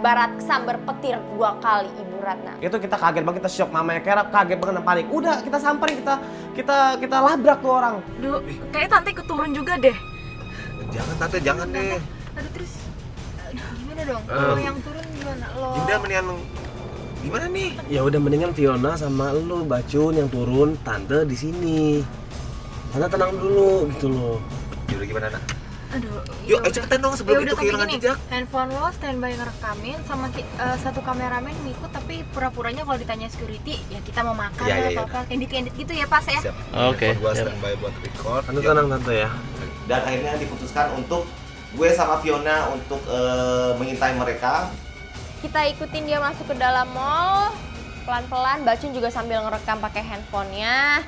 ibarat sambar petir 2 kali Ibu Ratna. Itu kita kaget banget, kita shock, mamanya Kera kaget banget dan panik. Udah kita samperin, kita labrak tuh orang. Duh, kayak tante ikut turun juga deh. Jangan tante, jangan deh. Aduh terus, gimana dong? Lo yang turun gimana? Lo? Dinda mendingan gimana nih? Ya udah mendingan Fiona sama lu Bacun yang turun, tante di sini. Tante tenang dulu gitu loh. Yaudah gimana nak? Aduh, Yuk, ayo cepetan dong sebelum itu kehilangan jejak. Handphone lo standby ngerekamin sama satu kameramen ngikut, tapi pura-puranya kalau ditanya security ya kita mau makan Iya, atau apa, candid gitu ya pas ya. Siap. Oke. Gua standby buat record. Tante tenang tante ya. Dan akhirnya diputuskan untuk gue sama Fiona untuk mengintai mereka. Kita ikutin dia masuk ke dalam mall. Pelan-pelan, Bacun juga sambil ngerekam pakai handphonenya.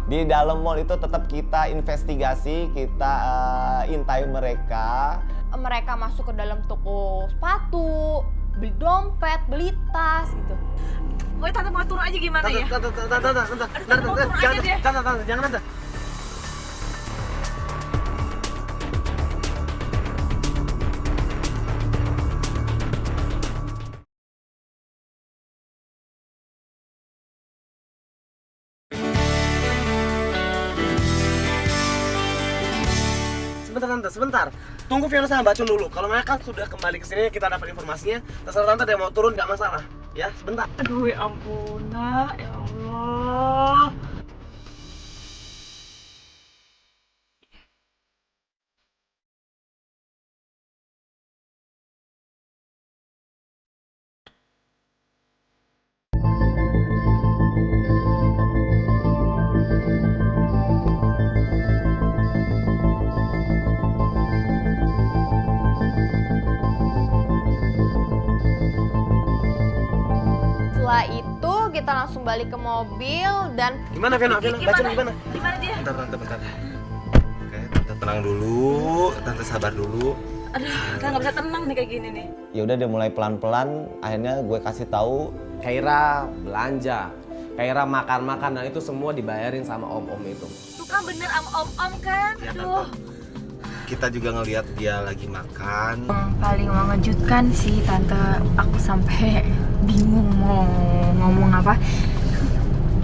Di dalam mall itu tetap kita investigasi, kita intai mereka. Mereka masuk ke dalam toko sepatu, beli dompet, beli tas gitu. Woy, tante mau turun aja gimana ya? Tante, jangan tante. Sebentar tante, sebentar. Tunggu Fiona sama Bacun dulu. Kalau mereka sudah kembali ke sini, kita dapat informasinya. Terserah tante, dia mau turun nggak masalah. Ya, sebentar. Aduh ya ampun nak, ya Allah. Setelah itu kita langsung balik ke mobil dan Gimana Fiona? Bacun gimana? Gimana dia? Bentar tante, bentar. Oke, tante tenang dulu, tante sabar dulu. Aduh, kita nggak bisa tenang nih kayak gini nih. Ya udah dia mulai pelan-pelan, akhirnya gue kasih tahu Kaira belanja, Kaira makan-makan, dan itu semua dibayarin sama om-om itu. Tuh kan bener sama om-om kan? Ya, Aduh. Kita juga ngelihat dia lagi makan. Yang paling mengejutkan sih tante, aku sampai bingung mau ngomong apa.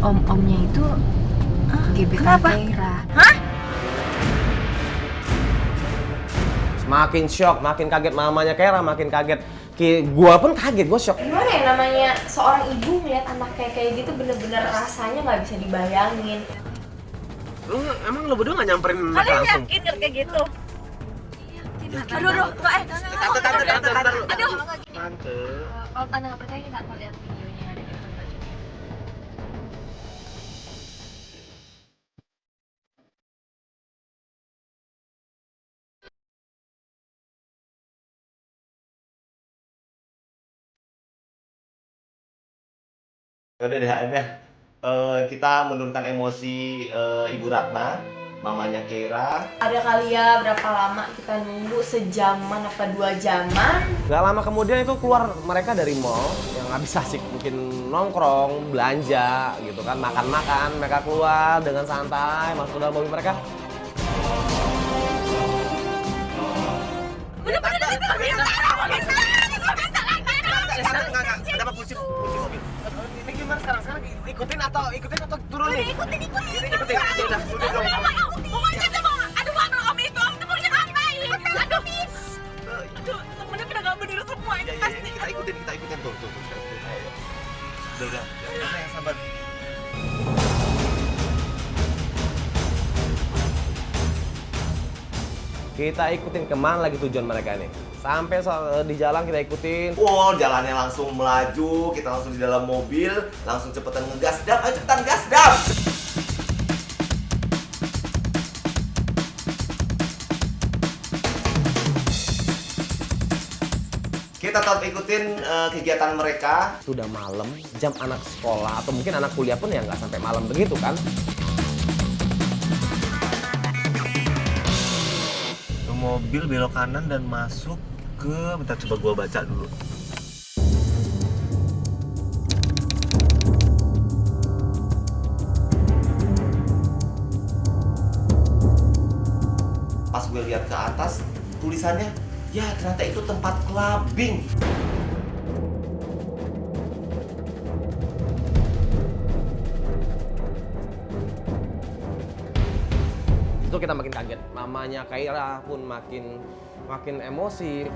Om-omnya itu gebetan Kaira. Hah? Makin shock, makin kaget mamanya Kaira, makin kaget. Gua pun kaget, gua shock. gimana ya namanya seorang ibu ngeliat anak kayak gitu bener-bener rasanya nggak bisa dibayangin. Emang lo berdua nggak nyamperin mereka Kalian langsung? yakin kayak gitu? Aduh, aduh, Tante, aduh. tante. Kalau tante nggak percaya kita akan lihat videonya ada di depan baju. udah deh akhirnya kita menurunkan emosi Ibu Ratna, mamanya Kera. Ada kali ya berapa lama kita nunggu, sejaman apa 2 jaman. Gak lama kemudian itu keluar mereka dari mall yang habis asik mungkin nongkrong, belanja gitu kan, makan-makan. Mereka keluar dengan santai, masuk ke dalam mobil mereka. Ada apa kunci mobil? Ini gimana sekarang? Sekarang ikutin atau turun nih? Ikutin. Ya udah, sudah dong. Pokoknya saya mau, aduh bang, om itu, om itu punya ngapain? Aduh, temennya pada gak bener semua ini pasti. Kita ikutin tuh. Udah. Yang sabar. Kita ikutin kemana lagi tujuan mereka nih. Sampai di jalan kita ikutin. Wow, jalannya langsung melaju, kita langsung di dalam mobil, langsung cepetan ngegas, dam, ayo cepetan gas, dam! kita tetap ikutin kegiatan mereka. Sudah malam, jam anak sekolah atau mungkin anak kuliah pun ya nggak sampai malam begitu kan. Mobil belok kanan dan masuk ke, bentar coba gua baca dulu. Pas gue lihat ke atas, tulisannya, ya ternyata itu tempat clubbing. Itu kita makin kaget. Mamanya Kaira pun makin emosi.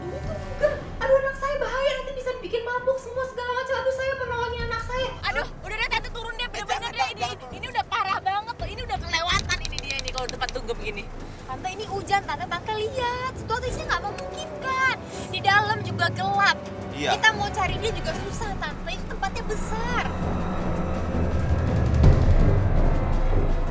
Aduh anak saya bahaya, nanti bisa bikin mabuk semua segala macam. Aduh saya penolongin anak saya. Aduh, udah deh tante turun deh, bener-bener deh ini udah parah banget tuh. Ini udah kelewatan ini dia ini kalau tempat tunggu begini. Tante ini hujan, tante lihat. Situasinya nggak memungkinkan. Di dalam juga gelap. Iya. Kita mau cari dia juga susah, tante. Ini tempatnya besar.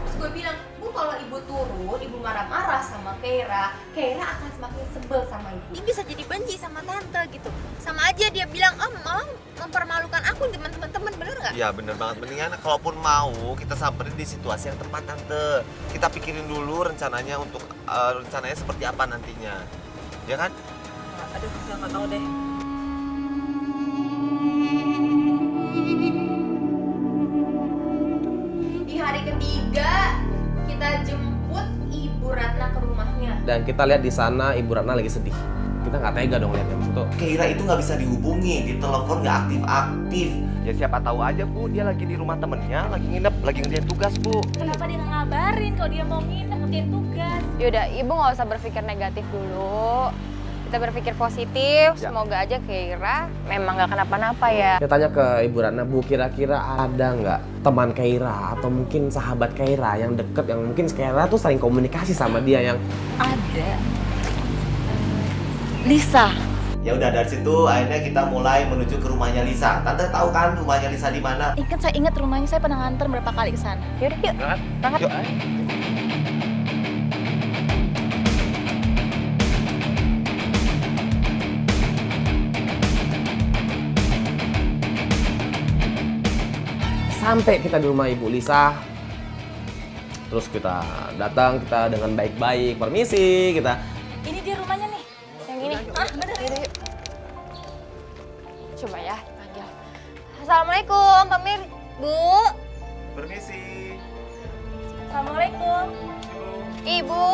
Terus gue bilang, Bu kalau ibu turun, ibu marah-marah sama Kaira akan semakin sebel sama ibu. Dia bisa jadi benci sama tante gitu. Sama aja dia bilang, mau mempermalukan aku di teman-teman, bener nggak? Iya bener banget, mendingan kalaupun mau kita samperin di situasi yang tepat tante. Kita pikirin dulu rencananya untuk rencananya seperti apa nantinya, ya kan? Aduh, nggak tahu deh. Di hari ketiga kita jemput Ibu Ratna ke rumahnya. Dan kita lihat di sana Ibu Ratna lagi sedih. Kita nggak tega dong lihatnya tuh. Keira itu nggak bisa dihubungi, di telepon nggak aktif-aktif. Ya siapa tahu aja Bu, dia lagi di rumah temennya, lagi nginep, lagi ngerjain tugas Bu. Kenapa dia nggak ngabarin kalau dia mau nginep ngerjain tugas? Yaudah, ibu nggak usah berpikir negatif dulu. Kita berpikir positif, semoga aja Kaira memang nggak kenapa-napa ya. Kita tanya ke Ibu Ratna, Bu, kira-kira ada nggak teman Kaira atau mungkin sahabat Kaira yang deket, yang mungkin Kaira tuh sering komunikasi sama dia yang Ada. Lisa. Ya udah dari situ akhirnya kita mulai menuju ke rumahnya Lisa. Tante tahu kan rumahnya Lisa di mana? Saya ingat rumahnya, saya pernah nganter berapa kali ke sana. Yaudah yuk, berangkat. Yuk. sampai kita di rumah Ibu Lisa. Terus kita datang, kita dengan baik-baik, permisi, kita. Ini dia rumahnya nih. Yang gini. Bener. Yaudah, yuk. Coba ya, panggil. Assalamualaikum, Pak Mir. Bu. Permisi. Assalamualaikum. Ibu.